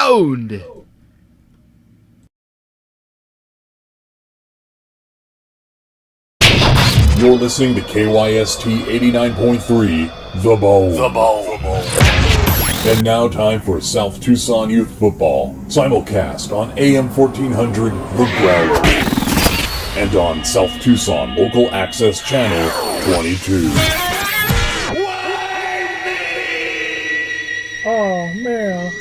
sound. You're listening to KYST 89.3, The Bone. The Bone. And now time for South Tucson Youth Football. Simulcast on AM 1400, The Ground. And on South Tucson Local Access Channel 22. Oh, man.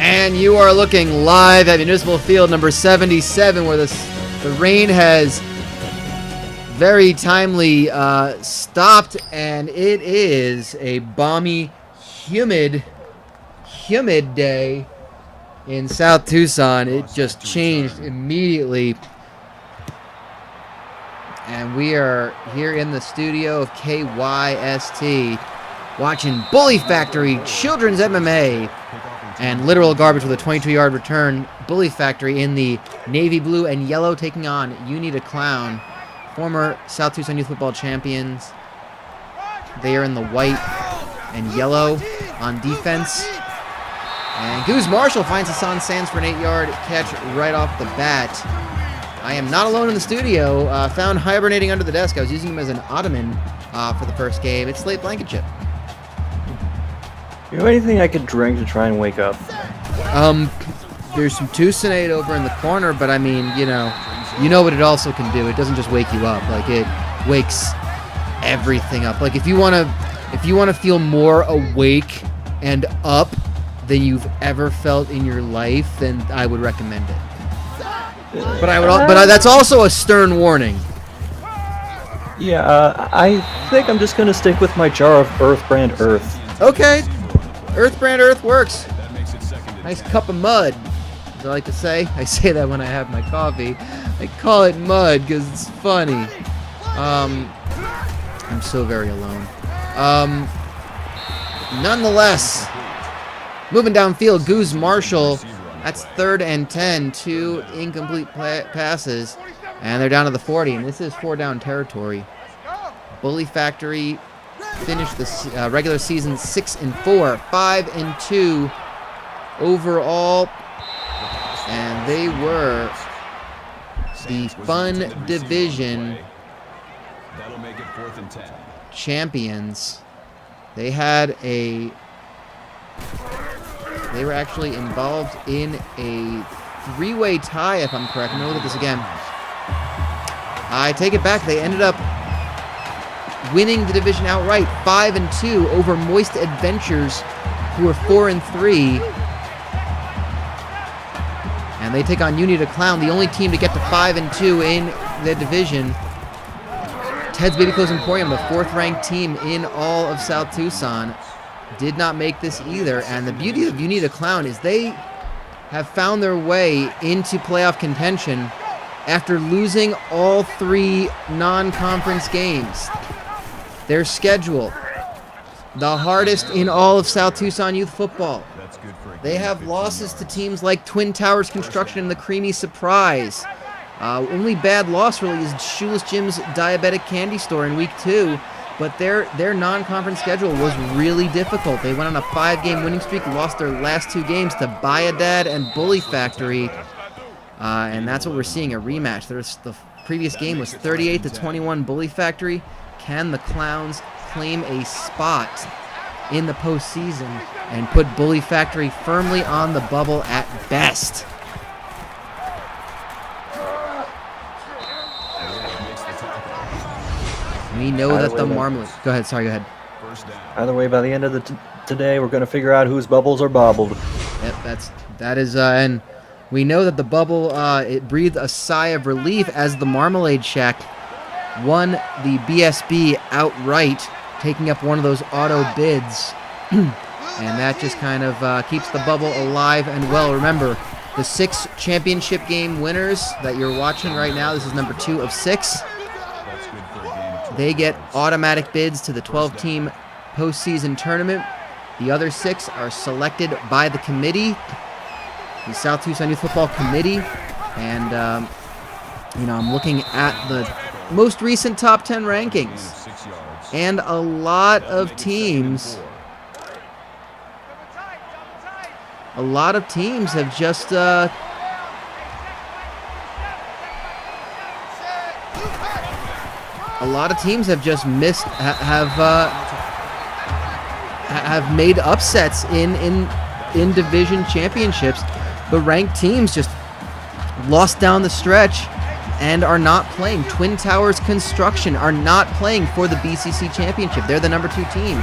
And you are looking live at Municipal Field number 77, where the rain has very timely stopped, and it is a balmy, humid day in South Tucson. It just changed immediately. And we are here in the studio of KYST watching Bully Factory Children's MMA and literal garbage with a 22-yard return. Bully Factory in the navy blue and yellow taking on You Need a Clown, former South Tucson Youth Football champions. They are in the white and yellow on defense. And Goose Marshall finds Hassan Sands for an 8-yard catch right off the bat. I am not alone in the studio. Found hibernating under the desk. I was using him as an ottoman for the first game. It's Slate Blankenship. You know anything I could drink to try and wake up? There's some Tucsonate over in the corner, but I mean, you know what it also can do. It doesn't just wake you up. Like, it wakes everything up. Like, if you want to feel more awake and up than you've ever felt in your life, then I would recommend it. But that's also a stern warning. Yeah, I think I'm just gonna stick with my jar of Earth Brand Earth. Okay, Earth Brand Earth works. Nice cup of mud, as I like to say. I say that when I have my coffee. I call it mud because it's funny. I'm so very alone. Nonetheless, moving downfield, Goose Marshall. That's 3rd and 10, 2 incomplete passes, and they're down to the 40, and this is 4-down territory. Bully Factory finished the regular season 6-4, 5-2 overall, and they were the Fun Division champions. They were actually involved in a 3-way tie, if I'm correct. I'm going to look at this again. I take it back. They ended up winning the division outright, 5-2 over Moist Adventures, who are 4-3. And they take on You Need a Clown, the only team to get to 5-2 in the division. Ted's Baby Clothes Emporium, the 4th-ranked team in all of South Tucson, did not make this either. And the beauty of You Need a Clown is they have found their way into playoff contention after losing all 3 non-conference games. Their schedule, the hardest in all of South Tucson Youth Football. They have losses to teams like Twin Towers Construction and the Creamy Surprise. Only bad loss really is Shoeless Jim's Diabetic Candy Store in week 2. But their non-conference schedule was really difficult. They went on a 5-game winning streak, lost their last 2 games to Bayadad and Bully Factory. And that's what we're seeing, a rematch. The previous game was 38-21 Bully Factory. Can the Clowns claim a spot in the postseason and put Bully Factory firmly on the bubble at best? We know that the Marmalade... Go ahead, sorry, go ahead. Either way, by the end of today, we're going to figure out whose bubbles are bobbled. Yep, that is, and we know that the bubble, it breathed a sigh of relief as the Marmalade Shack won the BSB outright, taking up one of those auto bids. And that just kind of keeps the bubble alive and well. Remember, the 6 championship game winners that you're watching right now, this is number 2 of 6. they get automatic bids to the 12-team postseason tournament. The other 6 are selected by the committee, the South Tucson Youth Football Committee. And, I'm looking at the most recent top 10 rankings. And a lot of teams have just missed, have made upsets in division championships, but ranked teams just lost down the stretch and are not playing. Twin Towers Construction are not playing for the BCC championship. They're the number 2 team.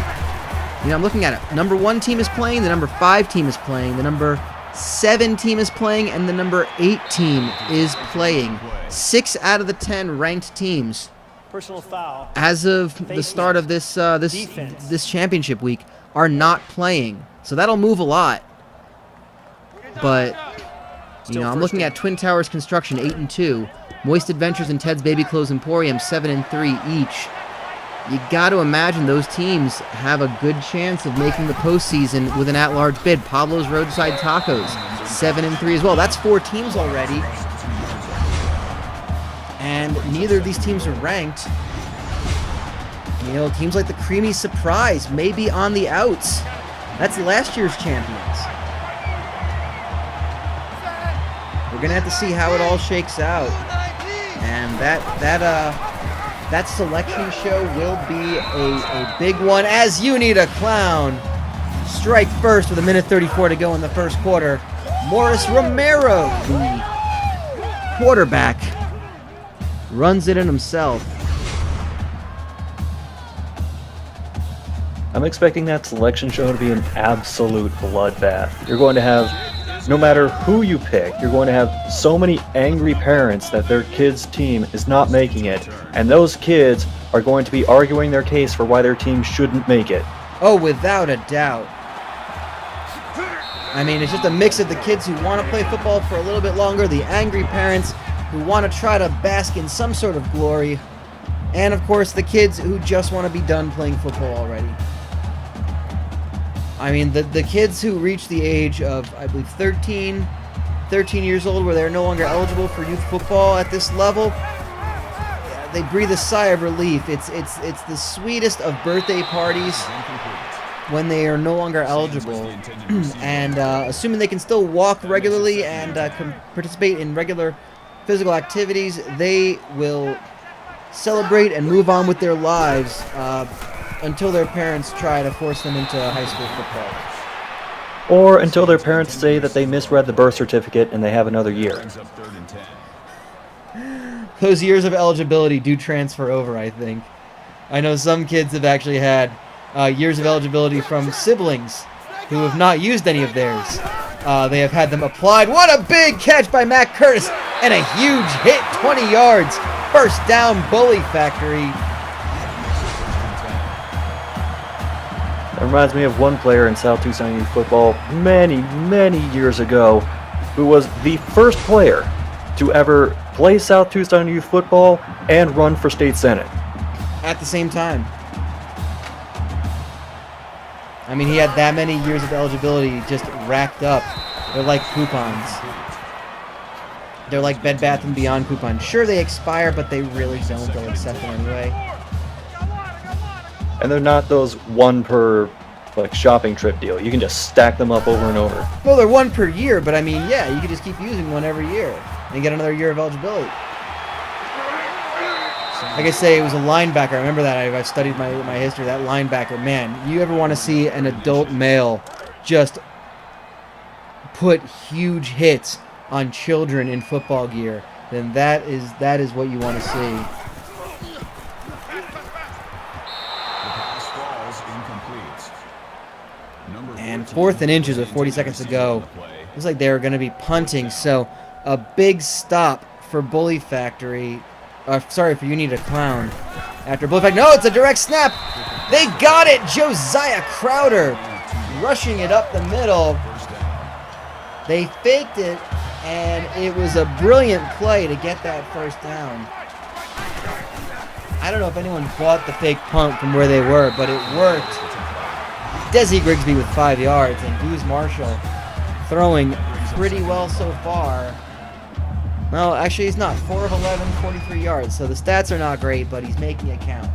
I'm looking at it. Number 1 team is playing, the number 5 team is playing, the number 7 team is playing, and the number 8 team is playing. 6 out of the 10 ranked teams, personal foul, as of the start of this championship week, are not playing. So that'll move a lot. But I'm looking at Twin Towers Construction 8-2, Moist Adventures and Ted's Baby Clothes Emporium 7-3 each. You got to imagine those teams have a good chance of making the postseason with an at-large bid. Pablo's Roadside Tacos 7-3 as well. That's 4 teams already. And neither of these teams are ranked. Teams like the Creamy Surprise may be on the outs. That's last year's champions. We're going to have to see how it all shakes out. And that selection show will be a big one, as You Need a Clown. Strike first with 1:34 to go in the first quarter. Morris Romero, the quarterback, runs it in himself. I'm expecting that selection show to be an absolute bloodbath. You're going to have, no matter who you pick, you're going to have so many angry parents that their kid's team is not making it, and those kids are going to be arguing their case for why their team shouldn't make it. Oh, without a doubt. It's just a mix of the kids who want to play football for a little bit longer, the angry parents who want to try to bask in some sort of glory, and of course the kids who just want to be done playing football already. The kids who reach the age of, I believe, 13 years old, where they're no longer eligible for youth football at this level, they breathe a sigh of relief. It's the sweetest of birthday parties when they are no longer eligible. And assuming they can still walk regularly and participate in regular physical activities, they will celebrate and move on with their lives until their parents try to force them into high school football. Or until their parents say that they misread the birth certificate and they have another year. Those years of eligibility do transfer over, I think. I know some kids have actually had years of eligibility from siblings who have not used any of theirs. They have had them applied. What a big catch by Matt Curtis! And a huge hit, 20 yards. First down, Bully Factory. That reminds me of one player in South Tucson Youth Football many, many years ago who was the first player to ever play South Tucson Youth Football and run for state senate. At the same time. He had that many years of eligibility just racked up. They're like coupons. They're like Bed Bath & Beyond coupons. Sure, they expire, but they really don't. They'll accept them anyway. And they're not those one per shopping trip deal. You can just stack them up over and over. Well, they're one per year, but you can just keep using one every year and get another year of eligibility. Like I say, it was a linebacker. I remember that. I've studied my history. That linebacker, man, you ever want to see an adult male just put huge hits on children in football gear, then that is what you want to see. And 4th and inches with 40 seconds to go. Looks like they were going to be punting, so a big stop for Bully Factory. For You Need a Clown. After Bully Factory. No, it's a direct snap. They got it. Josiah Crowder rushing it up the middle. They faked it, and it was a brilliant play to get that first down. I don't know if anyone bought the fake punt from where they were, but it worked. Desi Grigsby with 5 yards, and Goose Marshall throwing pretty well so far. Well, actually, he's not. 4 of 11, 43 yards. So the stats are not great, but he's making it count.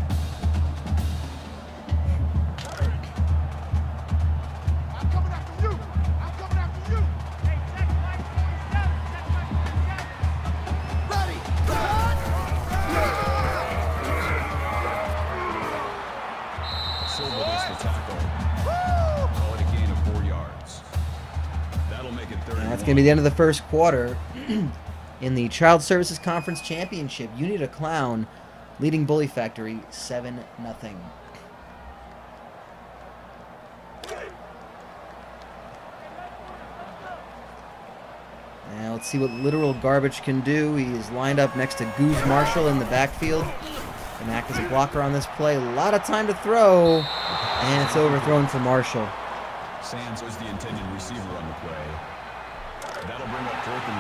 That's going to be the end of the first quarter in the Child Services Conference Championship. You Need a Clown leading Bully Factory 7-0. Now let's see what Literal Garbage can do. He is lined up next to Goose Marshall in the backfield. Can act as a blocker on this play. A lot of time to throw, and it's overthrown for Marshall. Sands was the intended receiver on the play. That'll bring up 4th and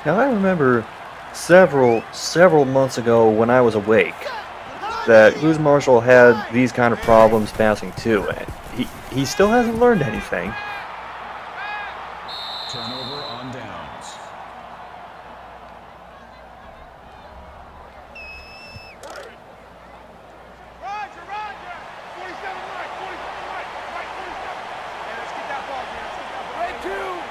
1. Now I remember several months ago when I was awake that Goose Marshall had these kind of problems passing too, and he still hasn't learned anything. Turnover on downs. Roger. 47 right, 47 right, 47. Yeah, let's get that ball, man. Let's get that ball. Right, 2.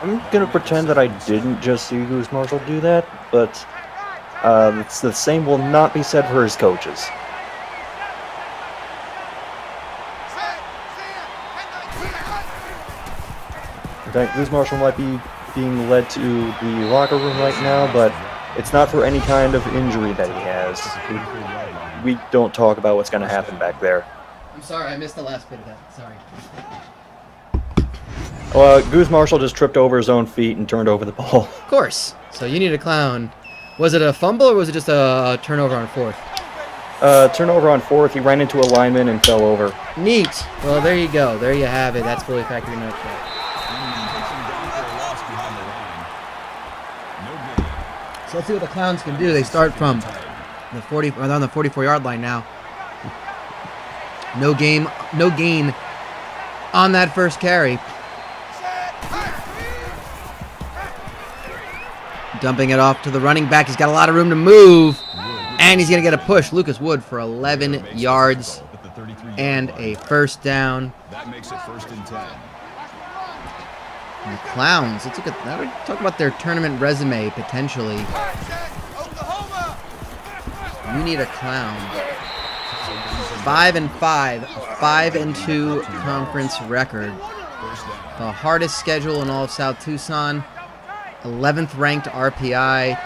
I'm gonna pretend that I didn't just see Goose Marshall do that, but it's the same will not be said for his coaches. In fact, Goose Marshall might be being led to the locker room right now, but it's not for any kind of injury that he has. We don't talk about what's going to happen back there. I'm sorry, I missed the last bit of that. Sorry. Goose Marshall just tripped over his own feet and turned over the ball. Of course. So You Need a Clown. Was it a fumble or was it just a turnover on 4th? Turnover on 4th. He ran into a lineman and fell over. Neat. Well, there you go. There you have it. That's Bully Factory in a nutshell. So let's see what the Clowns can do. They start from the 40, or they're on the 44-yard line now. No gain on that first carry. Dumping it off to the running back. He's got a lot of room to move. And he's going to get a push. Lucas Wood for 11 yards and a first down. That makes it 1st and 10. And the Clowns, let's talk about their tournament resume, potentially. You Need a Clown. 5-5, a 5-2 conference record. The hardest schedule in all of South Tucson. 11th ranked RPI.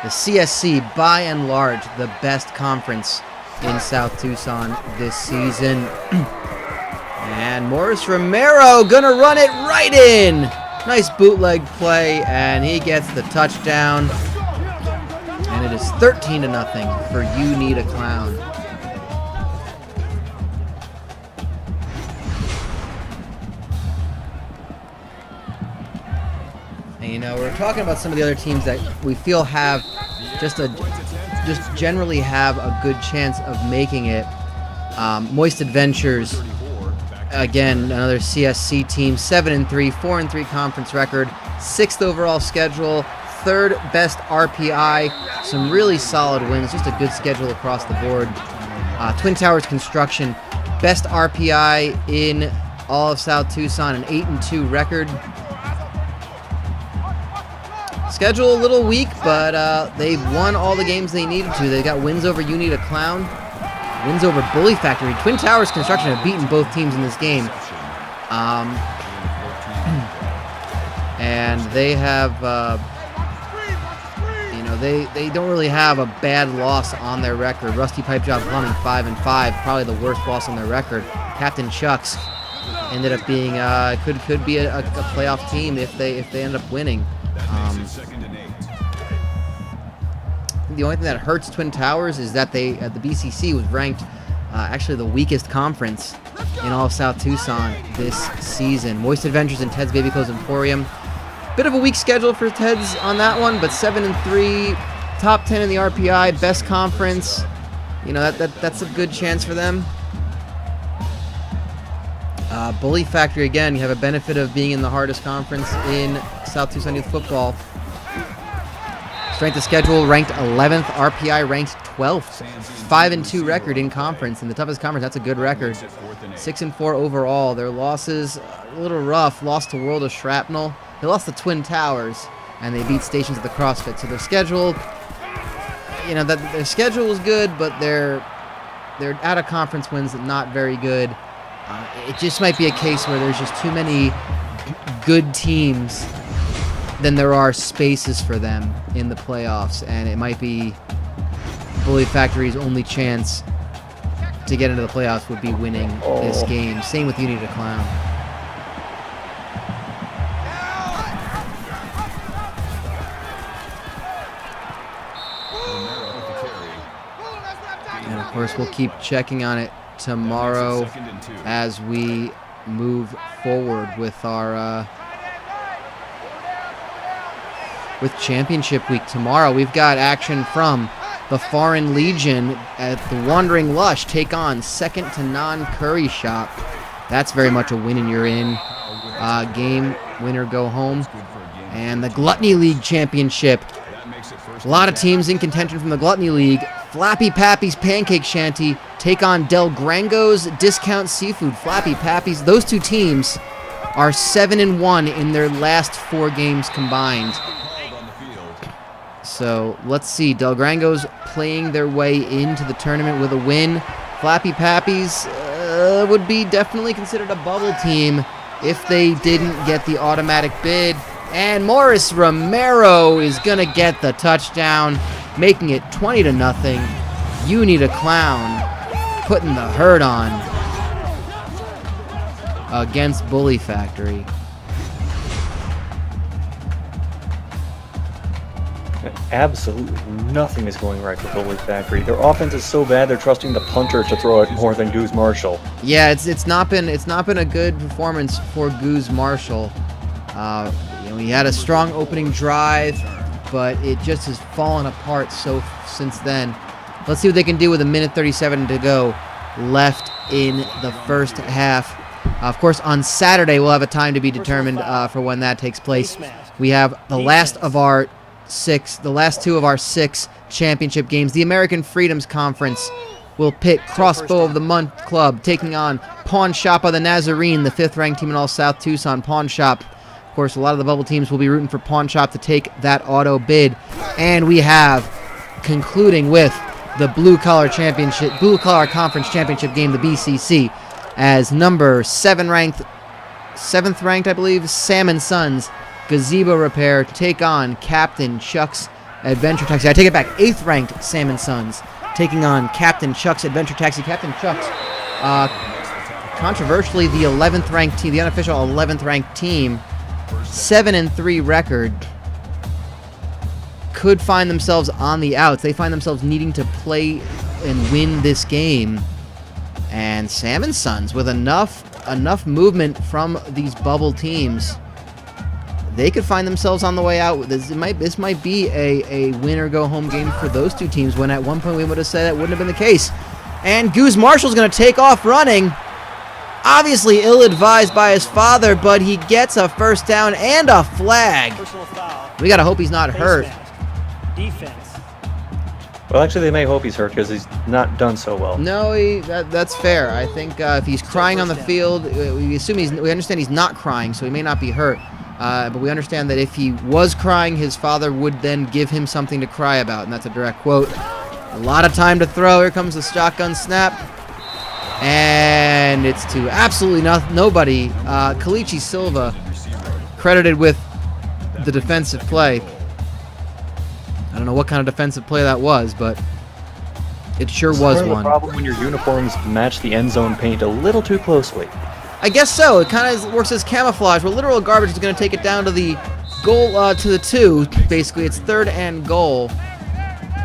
The CSC, by and large, the best conference in South Tucson this season. And Morris Romero gonna run it right in. Nice bootleg play, and he gets the touchdown. And it is 13-0 for You Need a Clown. And you know, we're talking about some of the other teams that we feel have just generally have a good chance of making it. Moist Adventures, again, another CSC team, 7-3, 4-3 conference record, 6th overall schedule, 3rd best RPI, some really solid wins, just a good schedule across the board. Twin Towers Construction, best RPI in all of South Tucson, an 8-2 record. Schedule a little weak, but they've won all the games they needed to. They got wins over You Need a Clown, wins over Bully Factory. Twin Towers Construction have beaten both teams in this game. And they have, they don't really have a bad loss on their record. Rusty Pipe Job Plumbing, 5-5, probably the worst loss on their record. Captain Chuck's ended up being could be a playoff team if they end up winning. The only thing that hurts Twin Towers is that the BCC was ranked actually the weakest conference in all of South Tucson this season. Moist Adventures and Ted's Baby Clothes Emporium. Bit of a weak schedule for Ted's on that one, but 7-3, top 10 in the RPI, best conference. You know, that's a good chance for them. Bully Factory, again, you have a benefit of being in the hardest conference in South Tucson Youth Football. Strength of schedule ranked 11th, RPI ranked 12th. 5-2 record in conference, in the toughest conference. That's a good record. 6-4 overall. Their losses a little rough. Lost to World of Shrapnel. They lost to Twin Towers, and they beat Stations of the CrossFit. So their schedule, you know, their schedule was good, but their out of conference wins not very good. It just might be a case where there's just too many good teams than there are spaces for them in the playoffs, and it might be Bully Factory's only chance to get into the playoffs would be winning this game. Same with Unity Clown. And of course, we'll keep checking on it tomorrow as we move forward with our with championship week. Tomorrow we've got action from the Foreign Legion at the Wandering Lush take on second to none Curry Shop. That's very much a win and you're in game, winner go home. And the Gluttony League Championship, a lot of teams in contention from the Gluttony League. Flappy Pappy's Pancake Shanty take on Del Grango's Discount Seafood. Flappy Pappy's, those two teams are 7-1 in their last 4 games combined. So let's see. Del Grango's playing their way into the tournament with a win. Flappy Pappy's would be definitely considered a bubble team if they didn't get the automatic bid. And Morris Romero is going to get the touchdown, making it 20-0. You Need a Clown putting the hurt on against Bully Factory. Absolutely nothing is going right for Bully Factory. Their offense is so bad they're trusting the punter to throw it more than Goose Marshall. Yeah, it's not been a good performance for Goose Marshall. You know, he had a strong opening drive, but it just has fallen apart since then. Let's see what they can do with a minute 37 to go left in the first half. Of course, on Saturday we'll have a time to be determined for when that takes place. We have the last two of our 6 championship games. The American Freedoms Conference will pit Crossbow of the Month Club taking on Pawn Shop of the Nazarene, the 5th-ranked team in all South Tucson. Pawn Shop, of course, a lot of the bubble teams will be rooting for Pawn Shop to take that auto bid. And we have, concluding with the Blue Collar Conference Championship game, the BCC, as number 7th ranked, I believe, Salmon Sons Gazebo Repair take on Captain Chuck's Adventure Taxi. I take it back. 8th ranked Salmon Sons taking on Captain Chuck's Adventure Taxi. Captain Chuck's, controversially, the 11th ranked team, the unofficial 11th ranked team, 7-3 record, could find themselves on the outs. They find themselves needing to play and win this game. And Salmon Sons, with enough movement from these bubble teams, they could find themselves on the way out. This might be a win or go home game for those two teams, when at one point we would have said that wouldn't have been the case. And Goose Marshall's going to take off running. Obviously ill-advised by his father, but he gets a first down and a flag. We got to hope he's not hurt. Defense. Well, actually, they may hope he's hurt because he's not done so well. No, that's fair. I think if he's crying on the field, we understand he's not crying, so he may not be hurt. But we understand that if he was crying, his father would then give him something to cry about, and that's a direct quote. A lot of time to throw. Here comes the shotgun snap. And it's to absolutely nobody. Kalichi Silva credited with the defensive play. I don't know what kind of defensive play that was, but it sure was one. The problem when your uniforms match the end zone paint a little too closely. I guess so. It kind of works as camouflage. Where literal garbage is going to take it down to the goal, to the 2. Basically, it's 3rd and goal.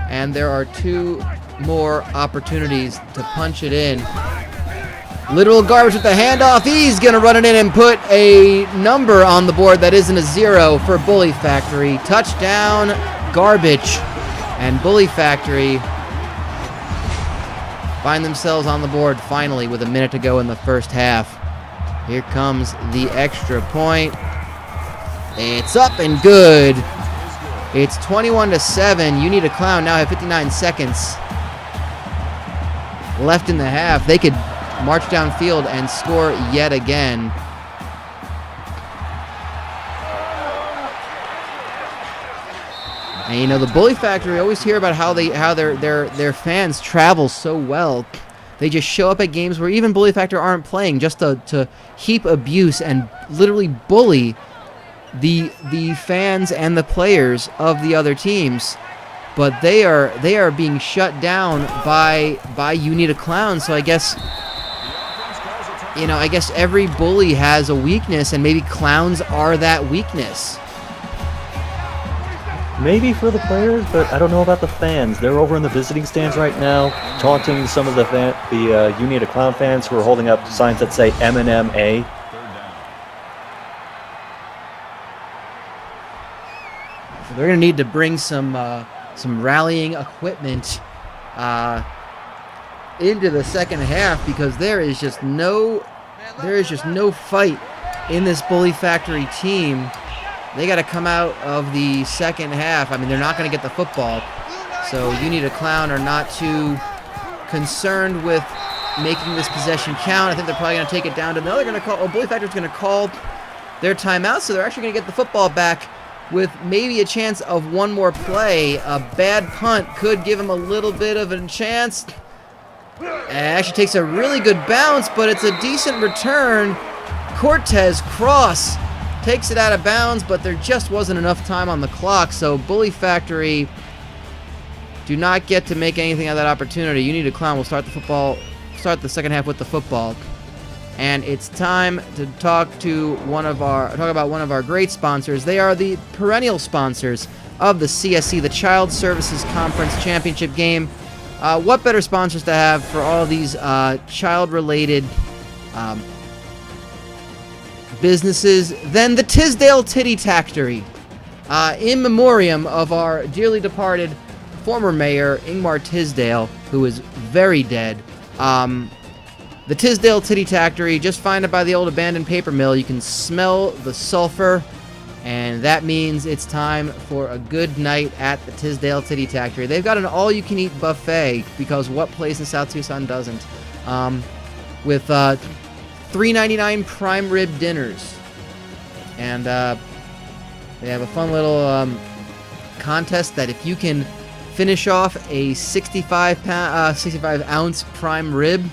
And there are 2 more opportunities to punch it in. Literal garbage with the handoff. He's going to run it in and put a number on the board that isn't a 0 for Bully Factory. Touchdown, garbage. And Bully Factory find themselves on the board finally with a minute to go in the first half. Here comes the extra point. It's up and good. It's 21-7. You need a clown now have 59 seconds left in the half. They could march downfield and score yet again. And you know, the Bully Factory, we always hear about how their fans travel so well. They just show up at games where even Bully Factory aren't playing just to heap abuse and literally bully the fans and the players of the other teams. But they are being shut down by You Need a Clown. So I guess, you know, I guess every bully has a weakness, and maybe clowns are that weakness. Maybe for the players, but I don't know about the fans. They're over in the visiting stands right now, taunting some of the You Need a Clown fans who are holding up signs that say MMA. They're going to need to bring some rallying equipment into the second half, because there is just no fight in this Bully Factory team. They got to come out of the second half. I mean, they're not going to get the football, so You Need a Clown are not too concerned with making this possession count. I think they're probably going to take it down to they're going to call. Bully Factory's going to call their timeout, so they're actually going to get the football back with maybe a chance of one more play. A bad punt could give them a little bit of a chance. It actually takes a really good bounce, but it's a decent return. Cortez Cross takes it out of bounds, but there just wasn't enough time on the clock, so Bully Factory do not get to make anything of that opportunity. You Need a Clown will start the second half with the football. And it's time to talk about one of our great sponsors. They are the perennial sponsors of the CSC, the Child Services Conference Championship game. What better sponsors to have for all these child-related businesses than the Tisdale Titty Tactory, in memoriam of our dearly departed former mayor, Ingmar Tisdale, who is very dead. The Tisdale Titty Tactory, just find it by the old abandoned paper mill. You can smell the sulfur, and that means it's time for a good night at the Tisdale Titty Tactory. They've got an all-you-can-eat buffet, because what place in South Tucson doesn't? With $3.99 prime rib dinners. And they have a fun little contest that if you can finish off a 65-ounce prime rib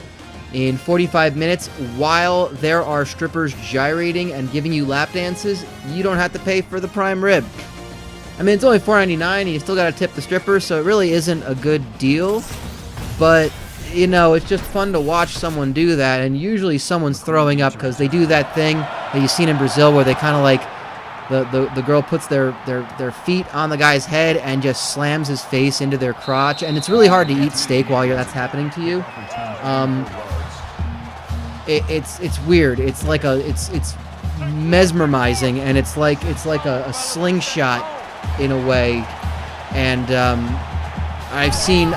in 45 minutes while there are strippers gyrating and giving you lap dances, you don't have to pay for the prime rib. I mean, it's only $4.99 and you still got to tip the strippers, so it really isn't a good deal. But, you know, it's just fun to watch someone do that, and usually someone's throwing up because they do that thing that you've seen in Brazil where they kind of like, the girl puts their feet on the guy's head and just slams his face into their crotch, and it's really hard to eat steak while that's happening to you. It's weird. It's like it's mesmerizing, and it's like a slingshot in a way. And I've seen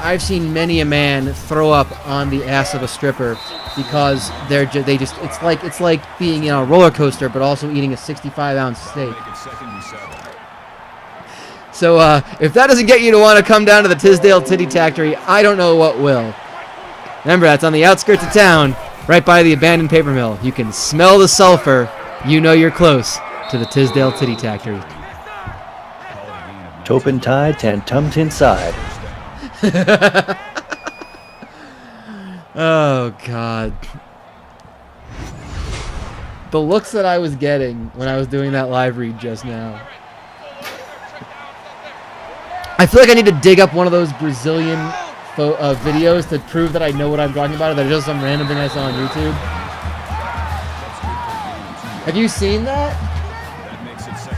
many a man throw up on the ass of a stripper because it's like being in a roller coaster but also eating a 65-ounce steak. So if that doesn't get you to want to come down to the Tisdale Titty Tactory, I don't know what will. Remember, that's on the outskirts of town, right by the abandoned paper mill. You can smell the sulfur. You know you're close to the Tisdale Titty Tactory. Topin Tide, Tantum Tinside. Oh, God. The looks that I was getting when I was doing that live read just now. I feel like I need to dig up one of those Brazilian videos to prove that I know what I'm talking about, or that it's just some random thing I saw on YouTube. Have you seen that?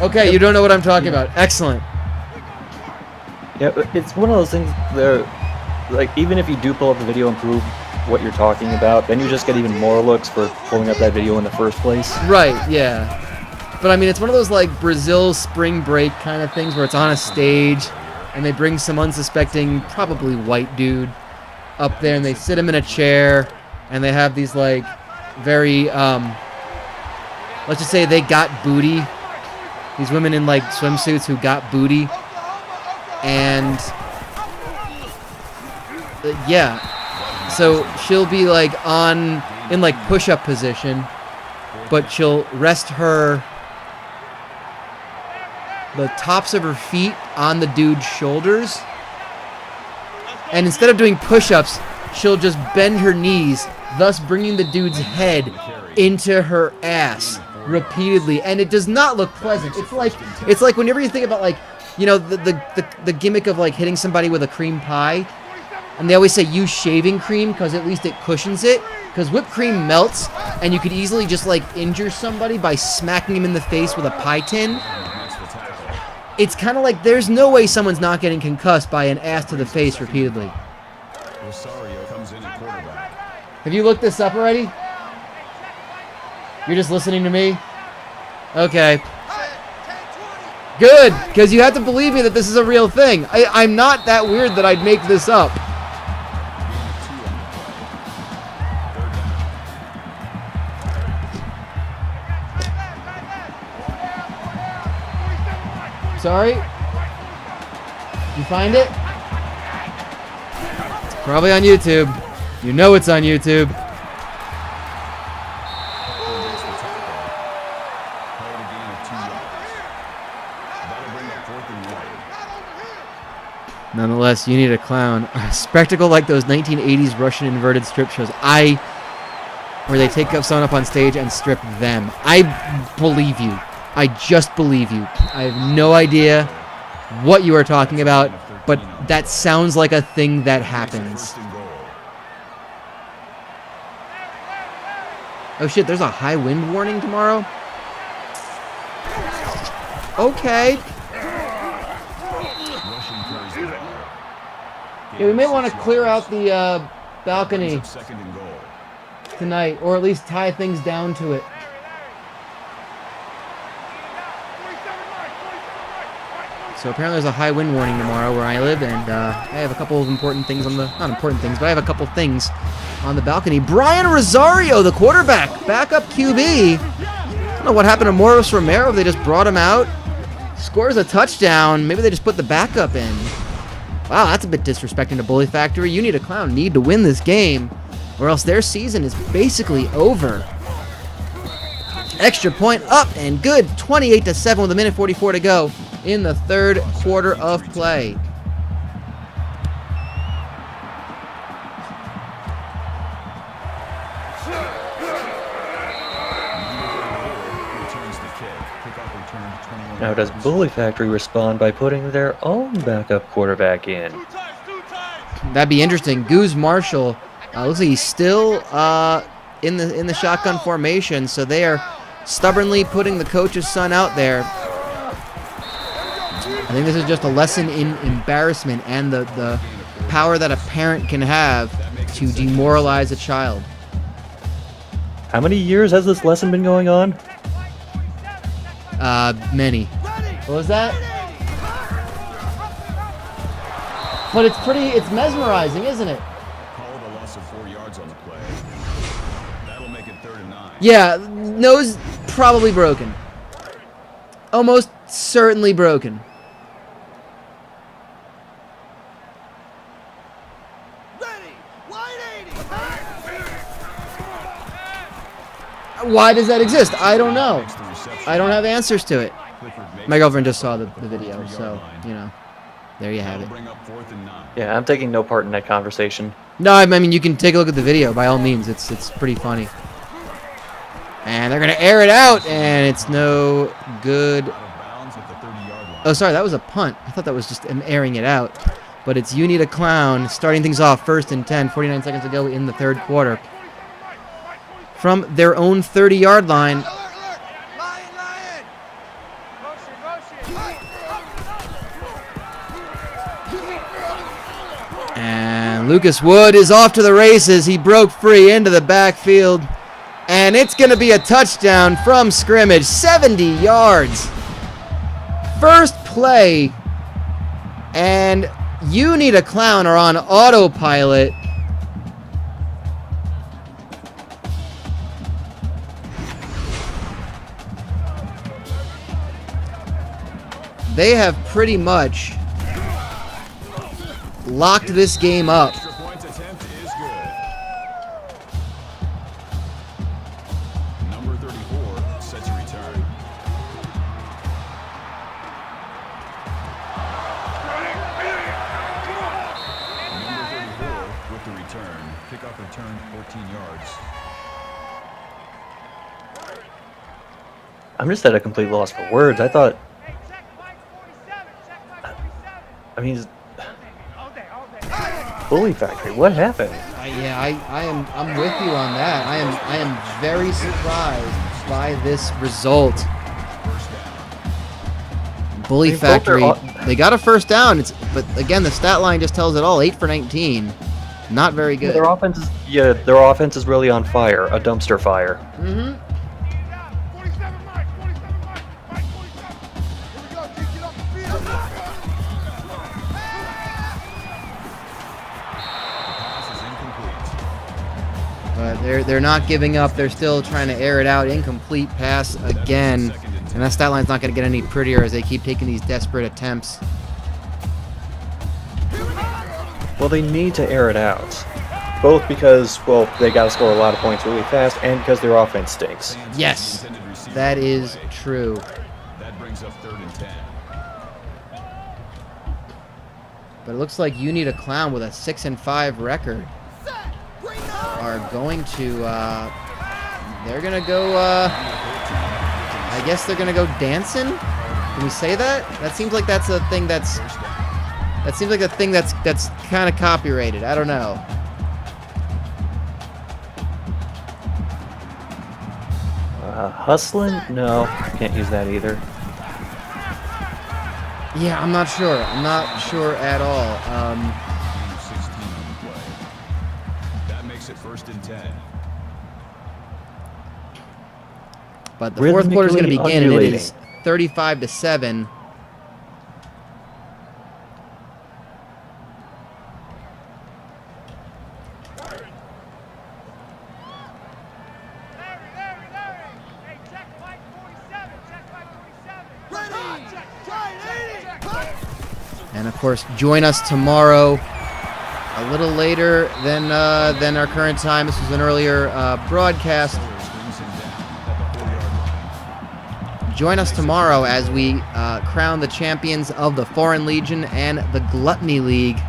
Okay, you don't know what I'm talking about. Excellent. Yeah, it's one of those things where, like, even if you do pull up the video and prove what you're talking about, then you just get even more looks for pulling up that video in the first place. Right, yeah. But I mean, it's one of those like Brazil spring break kind of things where it's on a stage and they bring some unsuspecting, probably white dude up there and they sit him in a chair and they have these like very, let's just say they got booty. These women in like swimsuits who got booty. And yeah, so she'll be like in like push-up position, but she'll rest the tops of her feet on the dude's shoulders. And instead of doing push-ups, she'll just bend her knees, thus bringing the dude's head into her ass repeatedly. And it does not look pleasant. It's like whenever you think about like, you know, the gimmick of like hitting somebody with a cream pie, and they always say use shaving cream because at least it cushions it, because whipped cream melts and you could easily just like injure somebody by smacking him in the face with a pie tin. It's kind of like there's no way someone's not getting concussed by an ass to the face repeatedly. Have you looked this up already? You're just listening to me? Okay. Good, because you have to believe me that this is a real thing. I'm not that weird that I'd make this up. Sorry? You find it? It's probably on YouTube. You know it's on YouTube. Nonetheless, you need a clown. A spectacle like those 1980s Russian inverted strip shows. Where they take someone up on stage and strip them. I believe you. I just believe you. I have no idea what you are talking about, but that sounds like a thing that happens. Oh shit, there's a high wind warning tomorrow? Okay. Yeah, we may want to clear out the balcony tonight, or at least tie things down to it. So apparently there's a high wind warning tomorrow where I live, and I have a couple of important things on the, not important things, but I have a couple things on the balcony. Brian Rosario, the quarterback, backup QB. I don't know what happened to Morris Romero, if they just brought him out. Scores a touchdown, maybe they just put the backup in. Wow, that's a bit disrespecting to Bully Factory. You need a clown, need to win this game, or else their season is basically over. Extra point up and good, 28-7 with 1:44 to go in the third quarter of play. Now, does Bully Factory respond by putting their own backup quarterback in? That'd be interesting. Goose Marshall, looks like he's still in the shotgun formation, so they are stubbornly putting the coach's son out there. I think this is just a lesson in embarrassment and the power that a parent can have to demoralize a child. How many years has this lesson been going on? Many. What was that? But it's mesmerizing, isn't it? Called a loss of 4 yards on the play. That'll make it 3rd and 9. Yeah, nose probably broken. Almost certainly broken. Why does that exist? I don't know. I don't have answers to it. My girlfriend just saw the video, so, you know, there you have it. Yeah, I'm taking no part in that conversation. No, I mean, you can take a look at the video, by all means. It's pretty funny. And they're going to air it out, and it's no good. Oh, sorry, that was a punt. I thought that was just him airing it out. But it's You Need a Clown, starting things off 1st and 10, 49 seconds to go in the third quarter. From their own 30-yard line. And Lucas Wood is off to the races. He broke free into the backfield. And it's going to be a touchdown from scrimmage. 70 yards. First play. And You Need a Clown are on autopilot. They have pretty much locked this game up. Extra point attempt is good. Number 34 sets a return. Number 34 with the return. Kickoff return 14 yards. I'm just at a complete loss for words. I thought, Hey, check Mike 47. Check Mike 47. I mean, All day, all day. Bully Factory, what happened? I'm with you on that. I am very surprised by this result. Bully They both are Factory, they got a first down. But again, the stat line just tells it all. 8 for 19, not very good. Their offense is really on fire, a dumpster fire. Mm-hmm. 47 Mike, 47 Mike, Mike 47. Here we go, kick it up the field. Pass is incomplete. But they're not giving up. They're still trying to air it out. Incomplete pass again. And that stat line's not going to get any prettier as they keep taking these desperate attempts. Well, they need to air it out. Both because, well, they got to score a lot of points really fast, and because their offense stinks. Yes, that is true. That brings up 3rd and 10. But it looks like You Need a Clown with a 6-5 record are going to. They're gonna go. I guess they're gonna go dancing. Can we say that? That seems like that's a thing that's. That seems like a thing that's kind of copyrighted. I don't know. Hustling? No, can't use that either. Yeah, I'm not sure. I'm not sure at all. Gain of 16 on the play. That makes it 1st and 10. But the fourth quarter is going to Rhythmically begin, and it undulating. is 35-7. Larry. Hey, check Mike 47. Check Mike 47. Ready. Check. And of course, join us tomorrow a little later than our current time. This was an earlier broadcast. Brings him down at the 4-yard line. Join us tomorrow as we crown the champions of the Foreign Legion and the Gluttony League.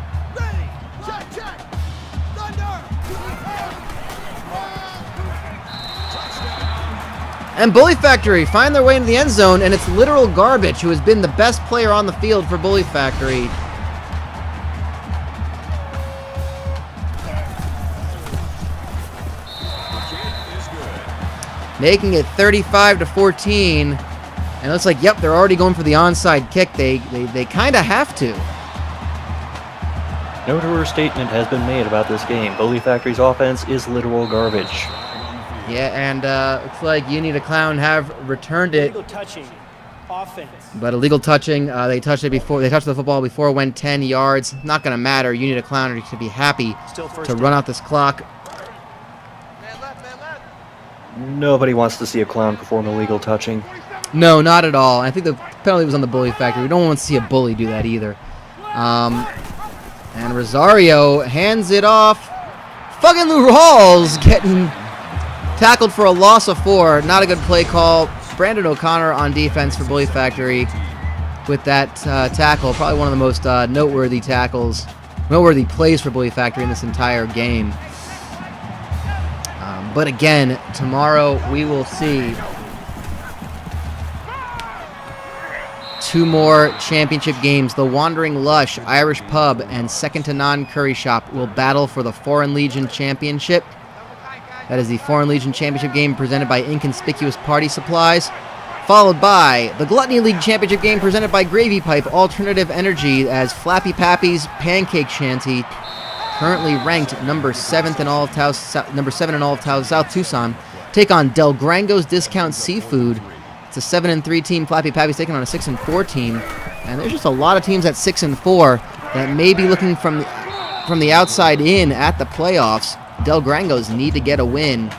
And Bully Factory find their way into the end zone, and it's literal Garbage, who has been the best player on the field for Bully Factory. Making it 35-14. And it looks like, yep, they're already going for the onside kick. They kind of have to. No truer statement has been made about this game. Bully Factory's offense is literal garbage. Yeah, and looks like You Need a Clown have returned it. Illegal touching, offense. But illegal touching, they touched it before. They touched the football before it went 10 yards. Not going to matter. You Need a Clown to be happy Still first to down. run out this clock. Nobody wants to see a clown perform illegal touching. No, not at all. I think the penalty was on the Bully Factory. We don't want to see a bully do that either. And Rosario hands it off. Fucking Lou Rawls getting tackled for a loss of 4. Not a good play call. Brandon O'Connor on defense for Bully Factory with that tackle. Probably one of the most noteworthy plays for Bully Factory in this entire game. But again, tomorrow we will see 2 more championship games. The Wandering Lush Irish Pub and Second to None Curry Shop will battle for the Foreign Legion Championship. That is the Foreign Legion Championship game presented by Inconspicuous Party Supplies, followed by the Gluttony League Championship game presented by Gravy Pipe Alternative Energy as Flappy Pappy's Pancake Shanty currently ranked number 7 in all of South Tucson, take on Del Grango's Discount Seafood. It's a 7-3 team. Flappy Pappy's taking on a 6-4 team, and there's just a lot of teams at 6-4 that may be looking from the outside in at the playoffs. Del Grango's need to get a win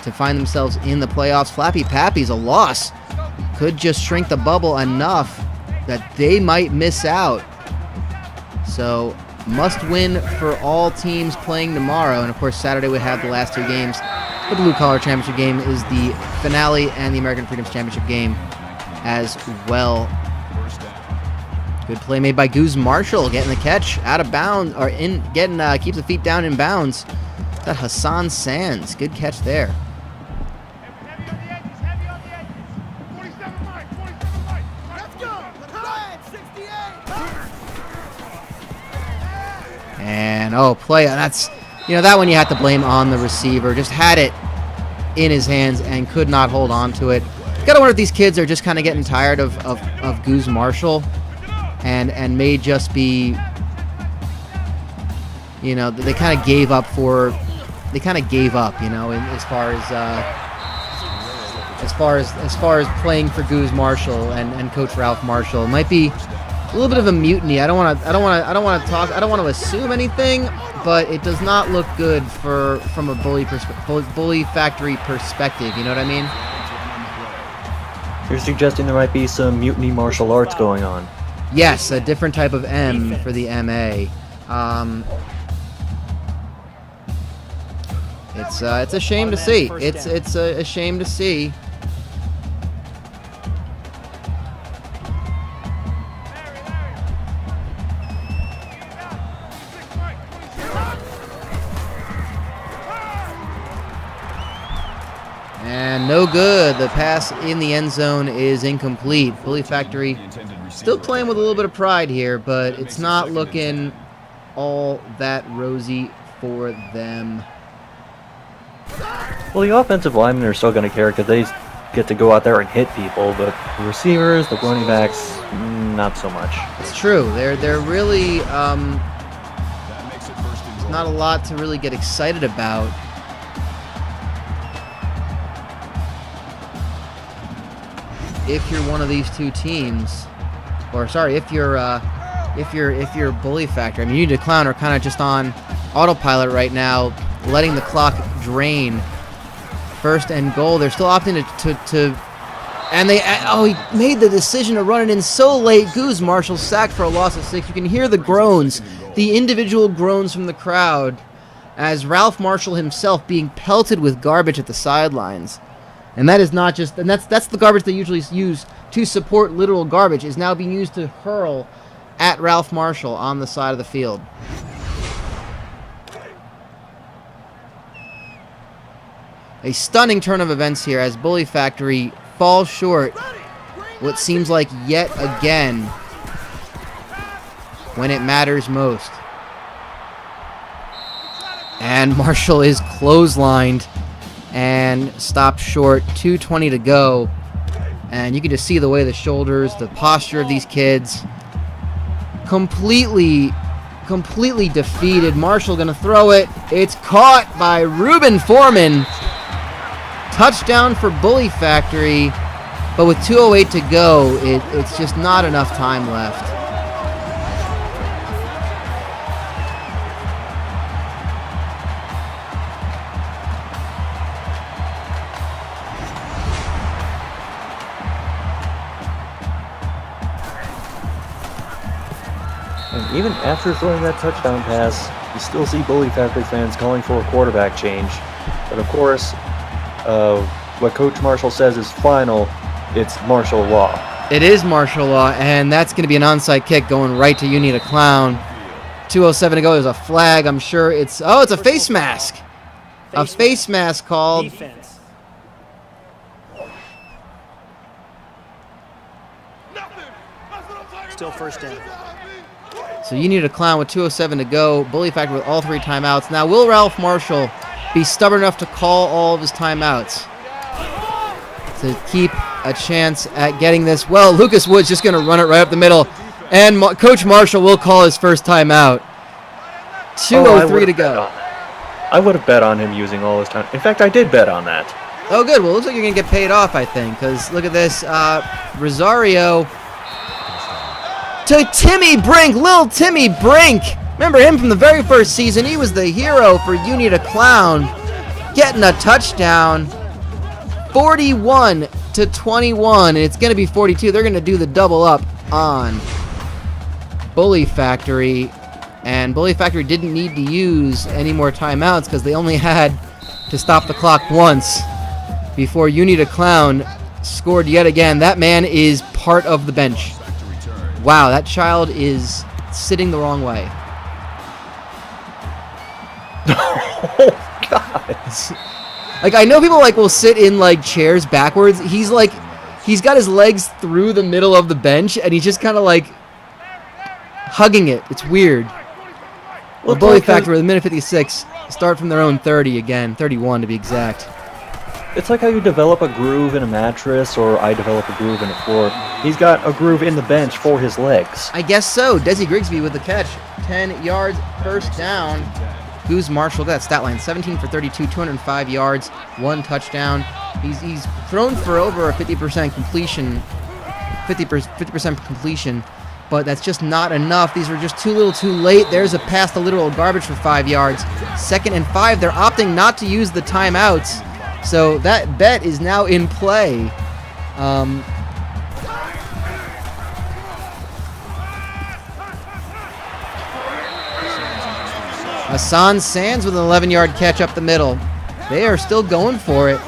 to find themselves in the playoffs. Flappy Pappy's a loss could just shrink the bubble enough that they might miss out. So must win for all teams playing tomorrow, and of course Saturday we have the last 2 games. The Blue Collar Championship game is the finale, and the American Freedoms Championship game as well. Good play made by Goose Marshall, getting the catch out of bounds, or in, getting keeps the feet down in bounds. That Hassan Sands, good catch there. Heavy on the edges. 47 right. Let's go. Ryan, 68. And play. That's, that one you have to blame on the receiver. Just had it in his hands and could not hold on to it. Gotta wonder if these kids are just kind of getting tired of Goose Marshall, and may just be, they kind of gave up as far as playing for Goose Marshall and Coach Ralph Marshall. It might be a little bit of a mutiny. I don't want to assume anything, but it does not look good from a bully factory perspective. You know what I mean? You're suggesting there might be some mutiny martial arts going on? Yes, a different type of M for the MA. It's a shame to see. It's a shame to see. And no good. The pass in the end zone is incomplete. Bully Factory still playing with a little bit of pride here, but it's not looking all that rosy for them. Well, the offensive linemen are still going to care because they get to go out there and hit people, but the receivers, the running backs, not so much. It's true. They're really not a lot to really get excited about. If you're one of these two teams, or sorry, if you're Bully Factory, I mean, Unity Clown are kind of just on autopilot right now, letting the clock drain. 1st and goal. They're still opting to and he made the decision to run it in so late. Goose Marshall sacked for a loss of 6. You can hear the groans, the individual groans from the crowd, as Ralph Marshall himself being pelted with garbage at the sidelines. And that is not just, and that's the garbage they usually use to support literal garbage, is now being used to hurl at Ralph Marshall on the side of the field. A stunning turn of events here as Bully Factory falls short what seems like yet again when it matters most. And Marshall is clotheslined and stopped short. 2:20 to go. And you can just see the way the shoulders, the posture of these kids. Completely defeated. Marshall going to throw it. It's caught by Ruben Foreman. Touchdown for Bully Factory. But with 2:08 to go, it's just not enough time left. And even after throwing that touchdown pass, you still see Bully Factory fans calling for a quarterback change. But of course, what Coach Marshall says is final. It's martial law. It is martial law, and that's going to be an onside kick going right to You Need a Clown. 2:07 to go. There's a flag. I'm sure it's a face mask. A face mask called. Defense. Still 1st down. So You Need a Clown with 2:07 to go. Bully Factory with all 3 timeouts. Now, will Ralph Marshall be stubborn enough to call all of his timeouts to keep a chance at getting this? Well, Lucas Wood's just going to run it right up the middle, and Coach Marshall will call his first timeout. 2:03 to go. I would have bet on him using all his time. In fact, I did bet on that. Oh, good. Well, it looks like you're going to get paid off, I think, because look at this. Rosario to Timmy Brink, little Timmy Brink. Remember him from the very first season. He was the hero for You Need a Clown, getting a touchdown. 41-21, and it's going to be 42. They're going to do the double up on Bully Factory, and Bully Factory didn't need to use any more timeouts because they only had to stop the clock once before You Need a Clown scored yet again. That man is part of the bench. Wow, that child is sitting the wrong way. Oh, God. Like, I know people, like, will sit in, like, chairs backwards. He's, like, he's got his legs through the middle of the bench, and he's just kind of, like, hugging it. It's weird. Well, Bully Factory with a minute 56 start from their own 30 again. 31 to be exact. It's like how you develop a groove in a mattress, or I develop a groove in a floor. He's got a groove in the bench for his legs. I guess so. Desi Grigsby with the catch. 10 yards, first down. Who's Marshall? That stat line, 17 for 32, 205 yards, 1 touchdown. He's thrown for over a 50% completion, 50% completion, but that's just not enough. These were just too little too late. There's a pass to literal garbage for 5 yards. 2nd and 5. They're opting not to use the timeouts, so that bet is now in play. Hassan Sands with an 11-yard catch up the middle. They are still going for it.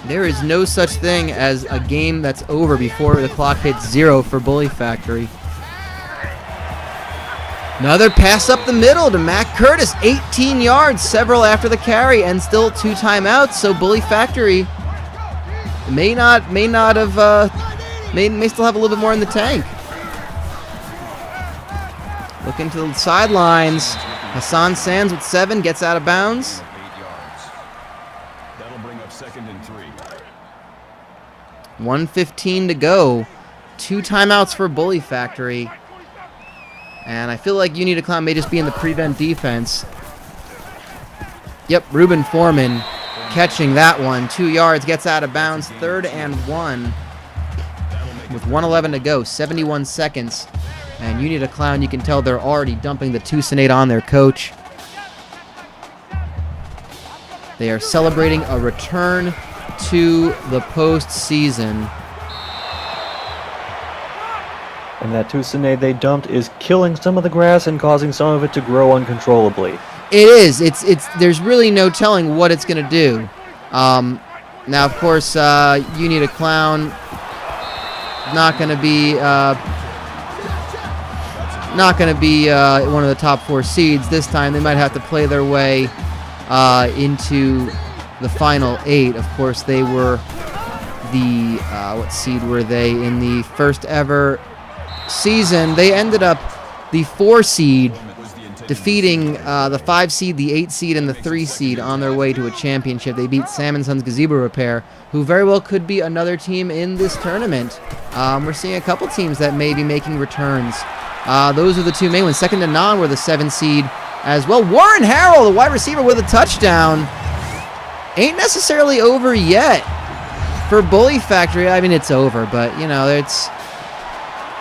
There is no such thing as a game that's over before the clock hits 0 for Bully Factory. Another pass up the middle to Matt Curtis, 18 yards, several after the carry, and still 2 timeouts. So Bully Factory may still have a little bit more in the tank. Looking to the sidelines. Hassan Sands with 7 gets out of bounds. 8 yards. That'll bring up 2nd and 3. 1:15 to go. 2 timeouts for Bully Factory. And I feel like You Need a Clown may just be in the prevent defense. Yep, Ruben Foreman catching that one. 2 yards, gets out of bounds. 3rd and 1 with 1:11 to go. 71 seconds. And You Need a Clown, you can tell they're already dumping the Tucsonate on their coach. They are celebrating a return to the postseason. And that Tucsonate they dumped is killing some of the grass and causing some of it to grow uncontrollably. It is. It's. There's really no telling what it's going to do. Now, of course, You Need a Clown. Not going to be one of the top 4 seeds this time. They might have to play their way into the final 8. Of course, they were the what seed were they in the first ever season? They ended up the 4 seed, defeating the 5 seed, the 8 seed, and the 3 seed on their way to a championship. They beat Sam & Sons Gazebo Repair, who very well could be another team in this tournament. We're seeing a couple teams that may be making returns. Those are the 2 main ones. 2nd and 9 were the 7 seed as well. Warren Harrell, the wide receiver, with a touchdown. Ain't necessarily over yet for Bully Factory. I mean, it's over, but, you know,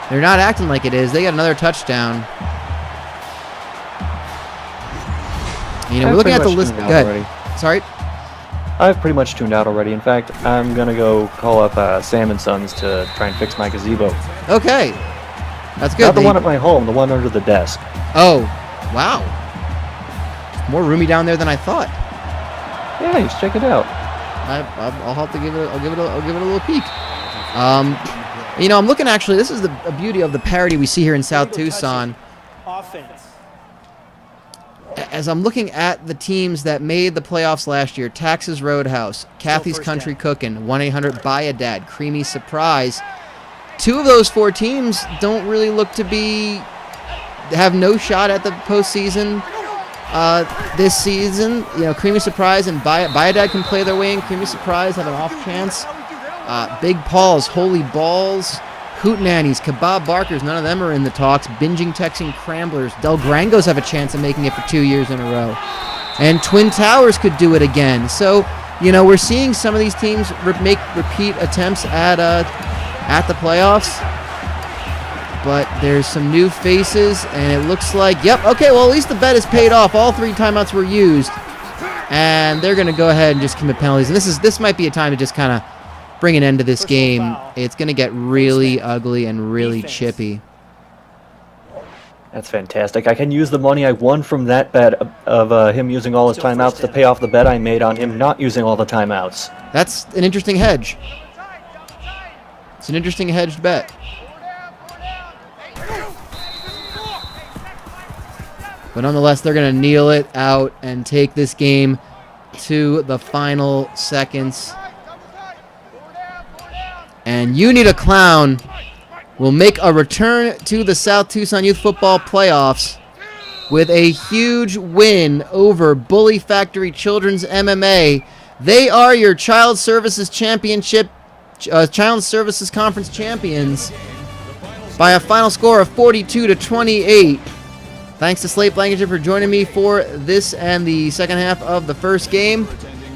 they're not acting like it is. They got another touchdown. You know, we're looking at the list. Go ahead. Sorry? I've pretty much tuned out already. In fact, I'm going to go call up Sam & Sons to try and fix my gazebo. Okay. That's good. Not the one at my home, the one under the desk. Oh, wow. More roomy down there than I thought. Yeah, just check it out. I'll have to give it. I'll give it a little peek. You know, I'm looking actually. This is the beauty of the parity we see here in South Tucson. Offense. As I'm looking at the teams that made the playoffs last year: Tax's Roadhouse, Kathy's Country Cookin', 1-800-BUY-A-DAD, Creamy Surprise. 2 of those 4 teams don't really look to have no shot at the postseason this season. You know, Creamy Surprise and Buy-A-Dad can play their way in. Creamy Surprise have an off chance. Big Paul's Holy Balls Hootenannies, Kebab Barkers, none of them are in the talks. Binging Texan Cramblers. Del Grangos have a chance of making it for 2 years in a row. And Twin Towers could do it again. So, you know, we're seeing some of these teams make repeat attempts at the playoffs. But there's some new faces, and it looks like, yep, okay, well, at least the bet is paid off. All 3 timeouts were used. And they're going to go ahead and just commit penalties. And this might be a time to just kind of bring an end to this game. It's going to get really ugly and really chippy. That's fantastic. I can use the money I won from that bet of him using all his timeouts to pay off the bet I made on him not using all the timeouts. That's an interesting hedge. It's an interesting hedged bet. But nonetheless, they're going to kneel it out and take this game to the final seconds. And You Need a Clown will make a return to the South Tucson Youth Football Playoffs with a huge win over Bully Factory Children's MMA. They are your Child Services Championship, Child Services Conference champions by a final score of 42-28. Thanks to Slate Blankenship for joining me for this and the second half of the first game.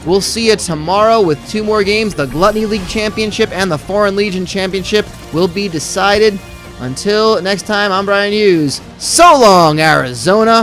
We'll see you tomorrow with 2 more games. The Gluttony League Championship and the Foreign Legion Championship will be decided. Until next time, I'm Brian Hughes. So long, Arizona.